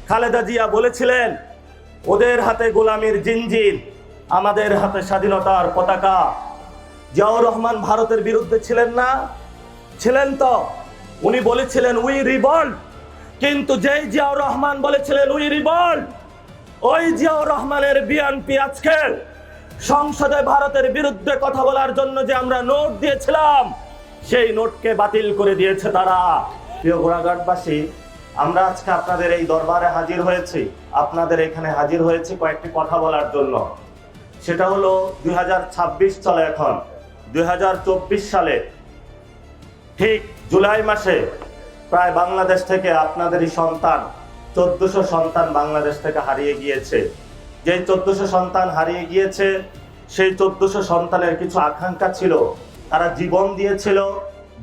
খালেদা জিয়া বলেছিলেন, ওদের হাতে গোলামির জিঞ্জির, আমাদের হাতে স্বাধীনতার পতাকা। জিয়াউর রহমান ভারতের বিরুদ্ধে ছিলেন না? ছিলেন তো। উনি বলেছিলেন উই রিভল্ট, কিন্তু যেই জিয়াউর রহমান বলেছিলেন উই রিভল্ট, ওই জিয়াউর রহমানের বিএনপি আজকে সংসদে ভারতের বিরুদ্ধে কথা বলার জন্য যে আমরা নোট দিয়েছিলাম, সেই নোটকে বাতিল করে দিয়েছে তারা। প্রিয় গোড়াঘাটবাসী, আমরা আজকে আপনাদের এই দরবারে হাজির হয়েছি, আপনাদের এখানে হাজির হয়েছি কয়েকটি কথা বলার জন্য। সেটা হলো 2026 চলে, এখন 2024 সালে ঠিক জুলাই মাসে প্রায় বাংলাদেশ থেকে আপনাদেরই সন্তান 1400 সন্তান বাংলাদেশ থেকে হারিয়ে গিয়েছে। যেই 1400 সন্তান হারিয়ে গিয়েছে, সেই 1400 সন্তানের কিছু আকাঙ্ক্ষা ছিল, তারা জীবন দিয়েছিল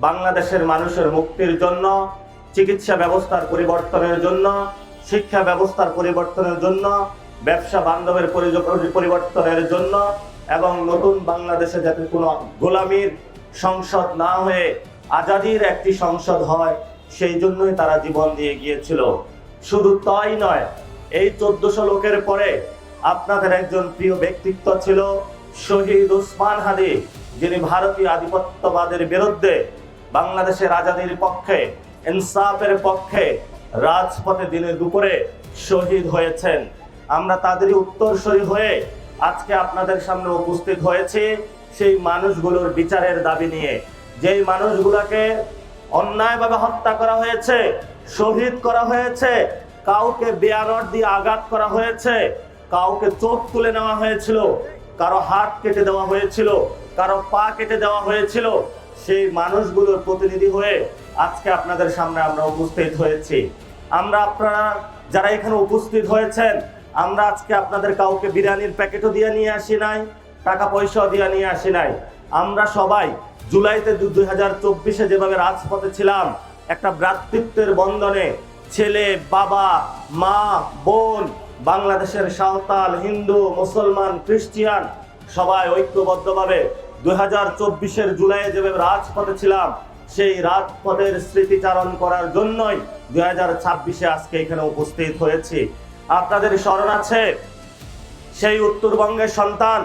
বাংলাদেশের মানুষের মুক্তির জন্য, চিকিৎসা ব্যবস্থার পরিবর্তনের জন্য, শিক্ষা ব্যবস্থার পরিবর্তনের জন্য, ব্যবসা বান্ধবের পরিবর্তনের জন্য, এবং নতুন বাংলাদেশে যাতে কোনো গোলামীর সংসদ না হয়ে আজাদির একটি সংসদ হয়, সেই জন্যই তারা জীবন দিয়ে গিয়েছিল। শুধু তাই নয়, এই 1400 লোকের পরে আপনাদের একজন প্রিয় ব্যক্তিত্ব ছিল শহীদ ওসমান হাদি, যিনি ভারতীয় আধিপত্যবাদের বিরুদ্ধে বাংলাদেশের আজাদির পক্ষে, ইনসাফের পক্ষে রাজপথে দিনে দুপুরে শহীদ হয়েছেন। আমরা তাদেরই উত্তরসূরি হয়ে আজকে আপনাদের সামনে উপস্থিত হয়েছি সেই মানুষগুলোর বিচারের দাবি নিয়ে। যেই মানুষগুলোকে অন্যায়ভাবে হত্যা করা হয়েছে, শহীদ করা হয়েছে, কাউকে বেয়ানট দিয়ে আঘাত করা হয়েছে, কাউকে চোখ তুলে নেওয়া হয়েছিল, কারো হাত কেটে দেওয়া হয়েছিল, কারো পা কেটে দেওয়া হয়েছিল, সেই মানুষগুলোর প্রতিনিধি হয়ে আজকে আপনাদের সামনে আমরা উপস্থিত হয়েছি। আপনারা যারা এখানে উপস্থিত হয়েছেন, আমরা আজকে আপনাদের কাউকে বিরিয়ানির প্যাকেটও দিয়ে নিয়ে আসি নাই, টাকা পয়সাও দিয়ে নিয়ে আসি নাই। আমরা সবাই জুলাইতে 2024-এ যেভাবে রাজপথে ছিলাম, একটা ভ্রাতৃত্বের বন্ধনে, ছেলে, বাবা, মা, বোন, বাংলাদেশের সাঁওতাল, হিন্দু, মুসলমান, খ্রিস্টান সবাই ঐক্যবদ্ধভাবে 2024-এর জুলাইয়ে যেভাবে রাজপথে ছিলাম, সেই রাজপথের স্মৃতিচারণ করার জন্যই 2026-এ আজকে এখানে উপস্থিত হয়েছি। আপনাদের স্মরণ আছে সেই উত্তরবঙ্গের সন্তান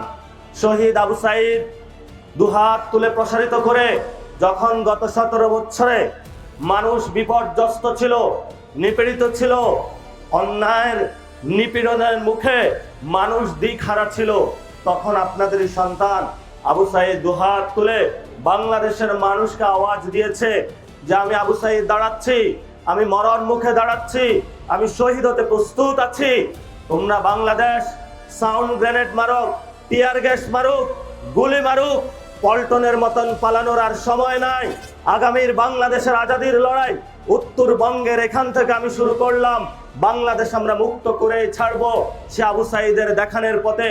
শহীদ আবু সাইদ দুহাত তুলে প্রসারিত করে যখন গত 17 বছরে মানুষ বিপর্যস্ত ছিল, নিপীড়িত ছিল, অন্যায়ের নিপীড়নের মুখে মানুষ দিকহারা ছিল, তখন আপনাদের সন্তান আবু সাইদ দুহাত তুলে বাংলাদেশের মানুষকে আওয়াজ দিয়েছে যে আমি আবু সাইদ দাঁড়াচ্ছি, আমি মরণ মুখে দাঁড়াচ্ছি, আমি শহীদ হতে প্রস্তুত আছি। তোমরা বাংলাদেশ সাউন্ড গ্রেনেড মারুক, টিয়ার গ্যাস মারুক, গুলি মারুক, পল্টনের মতন পালানোর আর সময় নাই। আগামীর বাংলাদেশের আজাদির লড়াই উত্তরবঙ্গের এখান থেকে আমি শুরু করলাম, বাংলাদেশ আমরা মুক্ত করে ছাড়বো। সে আবু সাইদের দেখানোর পথে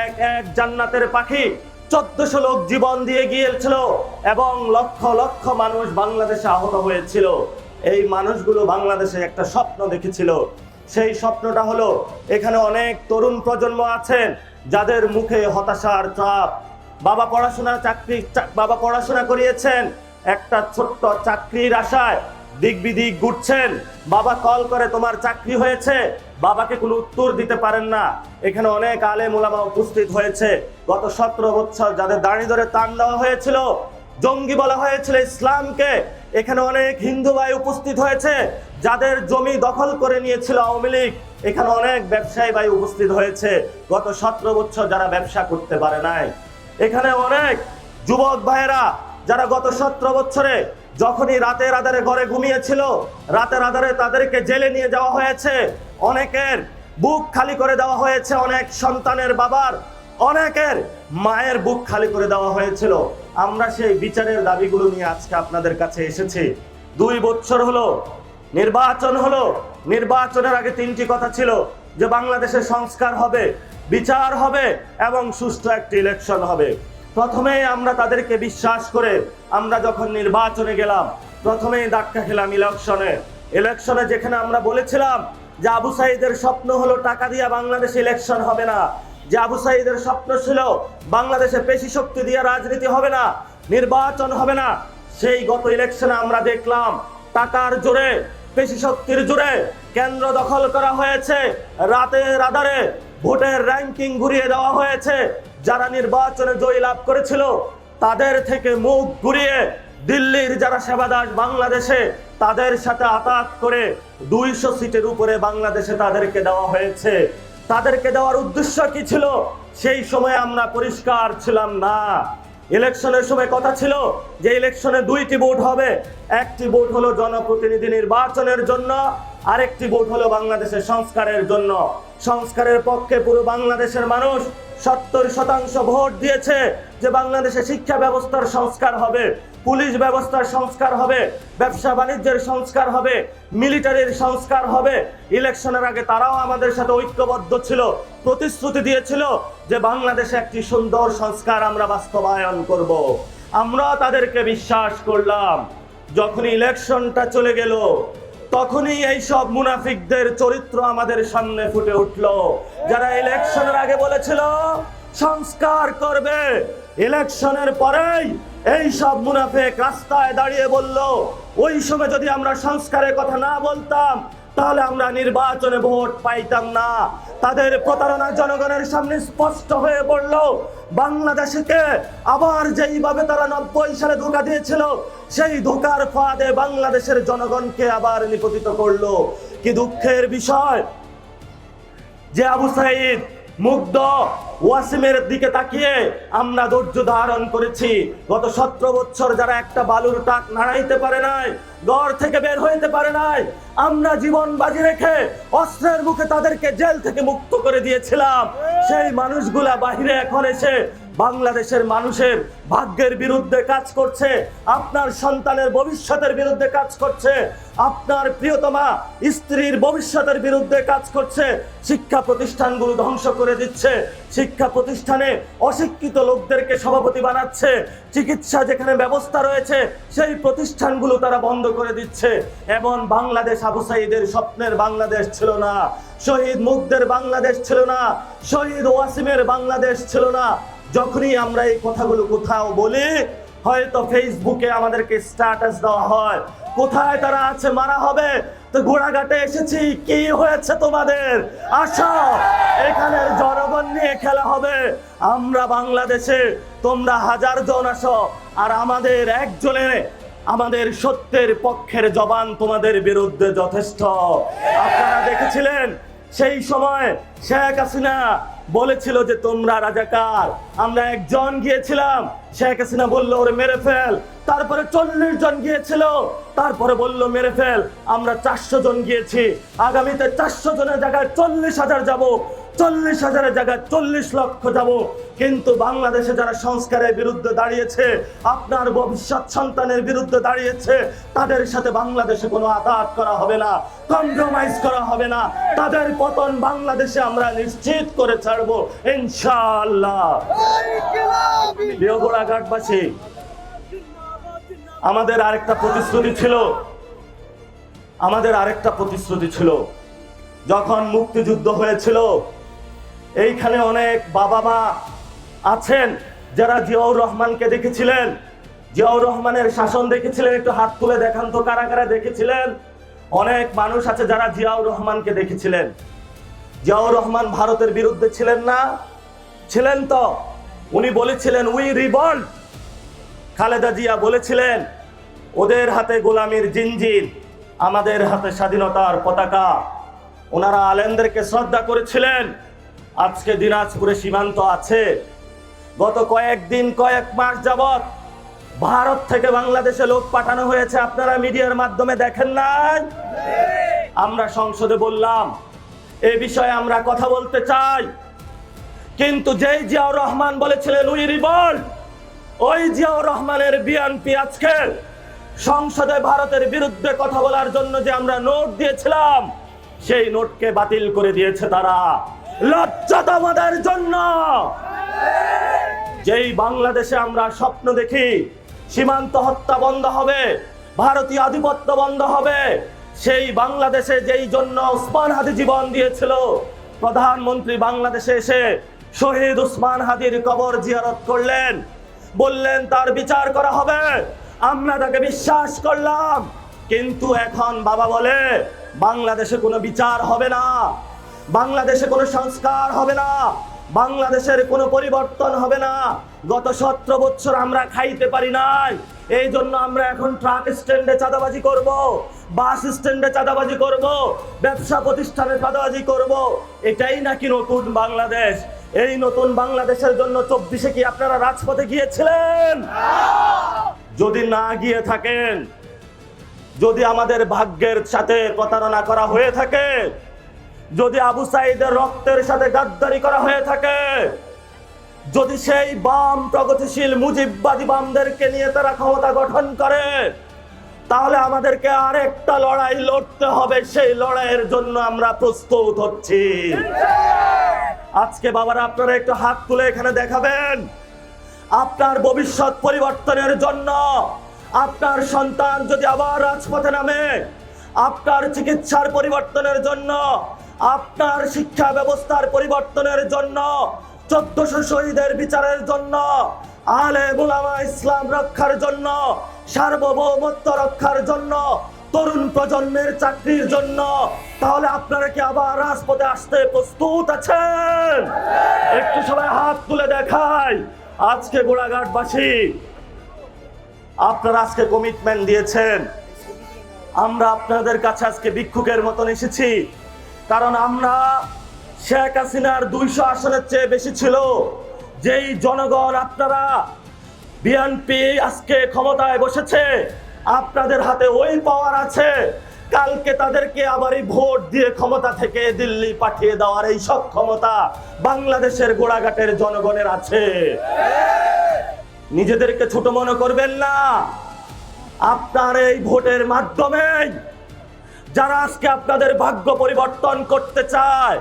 এক এক জান্নাতের পাখি 1400 লোক জীবন দিয়ে গিয়েছিল এবং লক্ষ লক্ষ মানুষ বাংলাদেশে আহত হয়েছিল। এই মানুষগুলো বাংলাদেশে একটা স্বপ্ন দেখেছিল। সেই স্বপ্নটা হলো, এখানে অনেক তরুণ প্রজন্ম আছেন যাদের মুখে হতাশার চাপ। বাবা পড়াশোনা করিয়েছেন, একটা ছোট্ট চাকরির আশায় দিক বিদিক ঘুরছেন। বাবা কল করে তোমার চাকরি হয়েছে, বাবাকে কোনো উত্তর দিতে পারেন না। এখানে অনেক আলেম ওলামা উপস্থিত হয়েছে। গত 17 বছর যাদের দাঁড়িয়ে ধরে টান দেওয়া হয়েছিল, জঙ্গি বলা হয়েছিল ইসলামকে, এখানে অনেক হিন্দু ভাই উপস্থিত হয়েছে যাদের জমি দখল করে নিয়েছিল আওয়ামী লীগ। এখানে অনেক ব্যবসায়ী ভাই উপস্থিত হয়েছে গত 17 বছর যারা ব্যবসা করতে পারে নাই। এখানে অনেক যুবক ভাইয়েরা যারা গত 17 বছরে যখনই রাতের আধারে ঘরে ঘুমিয়েছিল, রাতের আধারে তাদেরকে জেলে নিয়ে যাওয়া হয়েছে, অনেকের বুক খালি করে দেওয়া হয়েছে, অনেক সন্তানের বাবার, অনেকের মায়ের বুক খালি করে দেওয়া হয়েছিল। আমরা সেই বিচারের দাবিগুলো নিয়ে আজকে আপনাদের কাছে এসেছি। 2 বছর হলো নির্বাচন হলো, নির্বাচনের আগে 3টি কথা ছিল যে বাংলাদেশের সংস্কার হবে, বিচার হবে এবং সুষ্ঠু একটি ইলেকশন হবে। প্রথমেই আমরা তাদেরকে বিশ্বাস করে আমরা যখন নির্বাচনে গেলাম, প্রথমেই ধাক্কা খেলাম ইলেকশনে, যেখানে আমরা বলেছিলাম যে আবু সাইদের স্বপ্ন হলো টাকা দিয়ে বাংলাদেশে ইলেকশন হবে না, যে আবু সাইদের স্বপ্ন ছিল বাংলাদেশে পেশি শক্তি দিয়ে রাজনীতি হবে না, নির্বাচন হবে না। সেই গত ইলেকশনে আমরা দেখলাম টাকার জোরে পেশি শক্তির জোরে কেন্দ্র দখল করা হয়েছে, রাতের আধারে ভোটের র্যাঙ্কিং ঘুরিয়ে দেওয়া হয়েছে। যারা নির্বাচনে জয় লাভ করেছিল তাদের থেকে মুখ ঘুরিয়ে দিল্লির যারা সেবাদাস বাংলাদেশে তাদের সাথে আতাত করে 200 সিটের উপরে বাংলাদেশে তাদেরকে দেওয়া হয়েছে। তাদেরকে দেওয়ার উদ্দেশ্য কি ছিল? সেই সময় আমরা পরিষ্কার ছিলাম না। ইলেকশনের সময় কথা ছিল যে ইলেকশনে 2টি ভোট হবে, একটি ভোট হলো জনপ্রতিনিধি নির্বাচনের জন্য, আরেকটি ভোট হলো বাংলাদেশের সংস্কারের জন্য। সংস্কারের পক্ষে পুরো বাংলাদেশের মানুষ 70% ভোট দিয়েছে যে বাংলাদেশে শিক্ষা ব্যবস্থার সংস্কার হবে, পুলিশ ব্যবস্থার সংস্কার হবে, ব্যবসা বাণিজ্যের সংস্কার হবে, মিলিটারির সংস্কার হবে। ইলেকশনের আগে তারাও আমাদের সাথে ঐক্যবদ্ধ ছিল, প্রতিশ্রুতি দিয়েছিল যে বাংলাদেশে একটি সুন্দর সংস্কার আমরা বাস্তবায়ন করব। আমরা তাদেরকে বিশ্বাস করলাম। যখন ইলেকশনটা চলে গেল তখনই এই সব মুনাফিকদের চরিত্র আমাদের সামনে ফুটে উঠলো। যারা ইলেকশনের আগে বলেছিল সংস্কার করবে, ইলেকশনের পরেই এই সব মুনাফিক রাস্তায় দাঁড়িয়ে বলল ওই সময় যদি আমরা সংস্কারের কথা না বলতাম তাহলে আমরা নির্বাচনে ভোট পাইতাম না। তাদের প্রতারণা জনগণের সামনে স্পষ্ট হয়ে পড়ল। বাংলাদেশকে আবার যেইভাবে তারা 90 সালে ধোঁকা দিয়েছিল সেই ধোঁকার ফাঁদে বাংলাদেশের জনগণকে আবার নিপতিত করলো। কি দুঃখের বিষয় যে আবু সাঈদ, মুগ্ধ, ওয়াসিমের দিকে তাকিয়ে আমরা ধৈর্য ধারণ করেছি। গত 17 বছর যারা একটা বালুর টাক নাড়াইতে পারে নাই, ঘর থেকে বের হইতে পারে নাই, আমরা জীবন বাজি রেখে অস্ত্রের মুখে তাদেরকে জেল থেকে মুক্ত করে দিয়েছিলাম। সেই মানুষগুলা বাহিরে এখন এসে বাংলাদেশের মানুষের ভাগ্যের বিরুদ্ধে কাজ করছে, আপনার সন্তানের ভবিষ্যতের বিরুদ্ধে কাজ করছে, আপনার প্রিয়তমা স্ত্রীর ভবিষ্যতের বিরুদ্ধে কাজ করছে। শিক্ষা প্রতিষ্ঠানগুলো ধ্বংস করে দিচ্ছে, শিক্ষা প্রতিষ্ঠানে অশিক্ষিত লোকদেরকে সভাপতি বানাচ্ছে, চিকিৎসা যেখানে ব্যবস্থা রয়েছে সেই প্রতিষ্ঠানগুলো তারা বন্ধ করে দিচ্ছে। এবং বাংলাদেশ আবু সাঈদের স্বপ্নের বাংলাদেশ ছিল না, শহীদ মুগ্ধের বাংলাদেশ ছিল না, শহীদ ওয়াসিমের বাংলাদেশ ছিল না। যখনই আমরা এই কথাগুলো কোথাও বলি, হয়তো ফেসবুকে আমাদেরকে স্ট্যাটাস দেওয়া হয়, কোথায় তারা আছে, মারা হবে। তো ঘোড়াঘাটে এসেছি, কি হয়েছে তোমাদের? আসো, এখানের জনগণ নিয়ে খেলা হবে। আমরা বাংলাদেশে, তোমরা 1000 জন আসো, আর আমাদের একজনের, আমাদের সত্যের পক্ষের জবান তোমাদের বিরুদ্ধে যথেষ্ট। আপনারা দেখেছিলেন সেই সময় শেখ হাসিনা বলেছিল যে তোমরা রাজাকার। আমরা একজন গিয়েছিলাম, শেখ হাসিনা বলল ওরে মেরে ফেল। তারপরে 40 জন গিয়েছিল, তারপরে বলল মেরে ফেল। আমরা 400 জন গিয়েছি, আগামীতে 400 জনের জায়গায় 40,000 যাব, 40,000-এর জায়গায় 40 লক্ষ যাব। কিন্তু বাংলাদেশে যারা সংস্কারের বিরুদ্ধে দাঁড়িয়েছে, আপনার ভবিষ্যৎ সন্তানের বিরুদ্ধে দাঁড়িয়েছে, তাদের সাথে বাংলাদেশে কোনো আঘাত করা হবে না, কম্প্রোমাইজ করা হবে না। তাদের পতন বাংলাদেশে আমরা নিশ্চিত করে ছাড়বো ইনশাআল্লাহ। প্রিয় ঘোড়াঘাটবাসী, আমাদের আরেকটা প্রতিশ্রুতি ছিল যখন মুক্তিযুদ্ধ হয়েছিল। এইখানে অনেক বাবা মা আছেন যারা জিয়াউর রহমানকে দেখেছিলেন, জিয়াউর রহমানের শাসন দেখেছিলেন। একটু হাত তুলে দেখান তো কারা কারা দেখেছিলেন। অনেক মানুষ আছে যারা জিয়াউর রহমানকে দেখেছিলেন। জিয়াউর রহমান ভারতের বিরুদ্ধে ছিলেন না? ছিলেন তো। উনি বলেছিলেন উই রিভল্ট। খালেদা জিয়া বলেছিলেন ওদের হাতে গোলামির জিঞ্জির, আমাদের হাতে স্বাধীনতার পতাকা। ওনারা আলেমদেরকে শ্রদ্ধা করেছিলেন। আজকে দিনাজপুরে সীমান্ত আছে। গত কয়েক মাস যাবত ভারত থেকে বাংলাদেশে লোক পাঠানো হয়েছে, আপনারা মিডিয়ার মাধ্যমে দেখেন নাই? আমরা সংসদে বললাম এই বিষয়ে আমরা কথা বলতে চাই, কিন্তু যেই জিয়াউর রহমান বলেছিলেন উই রিভল্ট, ওই জিয়াউর রহমানের বিএনপি আজকে সংসদে ভারতের বিরুদ্ধে কথা বলার জন্য যে আমরা নোট দিয়েছিলাম সেই নোটকে বাতিল করে দিয়েছে তারা। লজ্জা আমাদের জন্য। যেই বাংলাদেশে আমরা স্বপ্ন দেখি সীমান্ত হত্যা বন্ধ হবে, ভারতীয় আধিপত্য বন্ধ হবে, সেই বাংলাদেশে যেই জন্য ওসমান হাদি জীবন দিয়েছিল, প্রধানমন্ত্রী বাংলাদেশে এসে শহীদ ওসমান হাদির কবর জিয়ারত করলেন, বললেন তার বিচার করা হবে। আমরা তাকে বিশ্বাস করলাম। কিন্তু এখন বাবা বলে বাংলাদেশে কোনো বিচার হবে না, বাংলাদেশে কোনো সংস্কার হবে না, বাংলাদেশের কোনো পরিবর্তন হবে না। গত 17 বছর আমরা খাইতে পারি নাই, এই জন্য আমরা এখন ট্রাক স্ট্যান্ডে চাঁদাবাজি করব, বাস স্ট্যান্ডে চাঁদাবাজি করব, ব্যবসা প্রতিষ্ঠানে চাঁদাবাজি করব। এটাই নাকি নতুন বাংলাদেশ? এই নতুন বাংলাদেশের জন্য 24-এ কি আপনারা রাজপথে গিয়েছিলেন? যদি না গিয়ে থাকেন, যদি আমাদের ভাগ্যের সাথে প্রতারণা করা হয়ে থাকে, যদি আবু সাইদের রক্তের সাথে গাদ্দারি করা হয়ে থাকে, যদি সেই বাম প্রগতিশীল মুজিববাদী বামদেরকে নিয়ে তারা ক্ষমতা গঠন করে, তাহলে আমাদেরকে আরেকটা লড়াই লড়তে হবে। সেই লড়াইয়ের জন্য আমরা প্রস্তুত হচ্ছি। আজকে বাবারা আপনারা একটু হাত তুলে এখানে দেখাবেন আপনার ভবিষ্যৎ পরিবর্তনের জন্য। আপনার সন্তান যদি আবার রাজপথে নামে, আপনার চিকিৎসার পরিবর্তনের জন্য, আপনার শিক্ষা ব্যবস্থার পরিবর্তনের জন্য, 1400 শহীদের বিচারের জন্য, আলেম উলামা ইসলাম রক্ষার জন্য, সার্বভৌমত্ব রক্ষার জন্য, তরুণ প্রজন্মের চাকরির জন্য, তাহলে আপনারা কি আবার রাজপথে আসতে প্রস্তুত আছেন? একটু সবাই হাত তুলে দেখায়। আজকে গোড়াঘাটবাসী আপনারা আজকে কমিটমেন্ট দিয়েছেন। আমরা আপনাদের কাছে আজকে ভিক্ষুকের মতন এসেছি, কারণ আমরা শেখ হাসিনার 200 আসনের চেয়ে বেশি ছিল। যেই জনগণ, আপনারা বিএনপি আজকে ক্ষমতায় বসেছে, আপনাদের হাতে ওই পাওয়ার আছে, কালকে তাদেরকে আবারই ভোট দিয়ে ক্ষমতা থেকে দিল্লি পাঠিয়ে দেওয়ার এই সক্ষমতা বাংলাদেশের গোড়াঘাটের জনগণের আছে। নিজেদেরকে ছোট মনে করবেন না। আপনার এই ভোটের মাধ্যমে যারা আজকে আপনাদের ভাগ্য পরিবর্তন করতে চায়,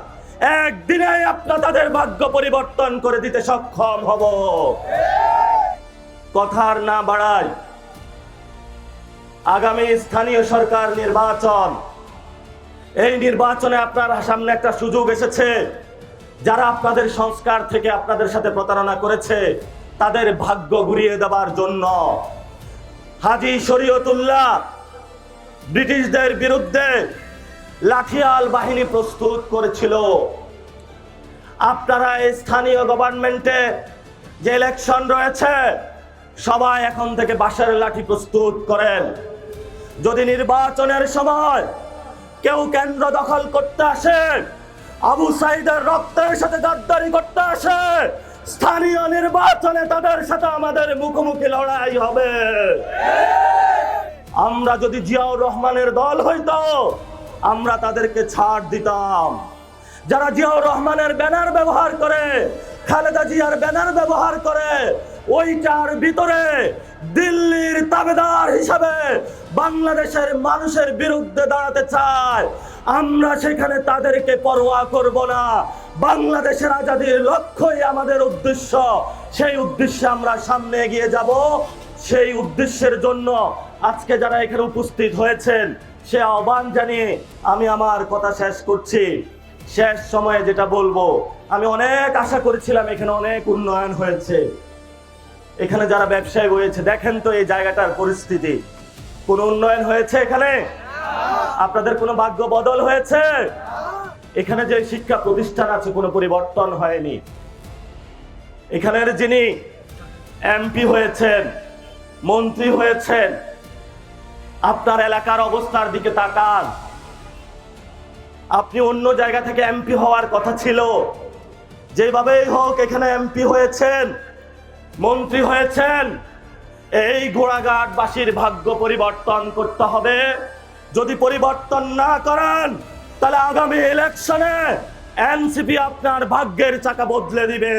একদিনে আপনারা তাদের ভাগ্য পরিবর্তন করে দিতে সক্ষম হব। কথার না বাড়াই, আগামী স্থানীয় সরকার নির্বাচন, এই নির্বাচনে আপনার সামনে একটা সুযোগ এসেছে। যারা আপনাদের সংস্কার থেকে আপনাদের সাথে প্রতারণা করেছে, তাদের ভাগ্য ঘুরিয়ে দেওয়ার জন্য হাজী শরীয়তুল্লাহ ব্রিটিশদের বিরুদ্ধে লাঠিয়াল বাহিনী প্রস্তুত করেছিল। আপনারা এই স্থানীয় গভর্নমেন্টে যে ইলেকশন রয়েছে, সবাই এখন থেকে বাঁশের লাঠি প্রস্তুত করেন। যদি নির্বাচনের সময় কেউ কেন্দ্র দখল করতে আসে, আবু সাইদের রক্তের সাথে গাদ্দারি করতে আসে, স্থানীয় নির্বাচনে তাদের সাথে আমাদের মুখোমুখি লড়াই হবে। আমরা যদি জিয়াউর রহমানের দল হইতো, আমরা তাদেরকে ছাড় দিতাম। যারা জিয়াউর রহমানের ব্যানার ব্যবহার করে, খালেদা জিয়ার ব্যানার ব্যবহার করে, ওইটার ভিতরে দিল্লির তাবেদার হিসাবে বাংলাদেশের মানুষের বিরুদ্ধে দাঁড়াতে চায়, আমরা সেখানে তাদেরকে পরোয়া করব না। বাংলাদেশের আজাদির লক্ষ্যই আমাদের উদ্দেশ্য। সেই উদ্দেশ্যে আমরা সামনে এগিয়ে যাব। সেই উদ্দেশ্যের জন্য আজকে যারা এখানে উপস্থিত হয়েছেন, সে আহ্বান জানিয়ে আমি আমার কথা শেষ করছি। শেষ সময়ে যেটা বলবো, আমি অনেক আশা করেছিলাম এখানে অনেক উন্নয়ন হয়েছে। এখানে যারা ব্যবসায়ী হয়েছে, দেখেন তো এই জায়গাটার পরিস্থিতি। কোন উন্নয়ন হয়েছে এখানে? আপনাদের কোনো ভাগ্য বদল হয়েছে? এখানে যে শিক্ষা প্রতিষ্ঠান আছে, কোনো পরিবর্তন হয়নি। এখানের যিনি এমপি হয়েছেন, মন্ত্রী হয়েছেন, আপনার এলাকার অবস্থার দিকে তাকান। আপনি অন্য জায়গা থেকে এমপি হওয়ার কথা ছিল, যেভাবেই হোক এখানে এমপি হয়েছেন, মন্ত্রী হয়েছেন। এই গোড়াঘাটবাসীর ভাগ্য পরিবর্তন করতে হবে। যদি পরিবর্তন না করেন, তাহলে আগামী ইলেকশনে এনসিপি আপনার ভাগ্যের চাকা বদলে দিবে।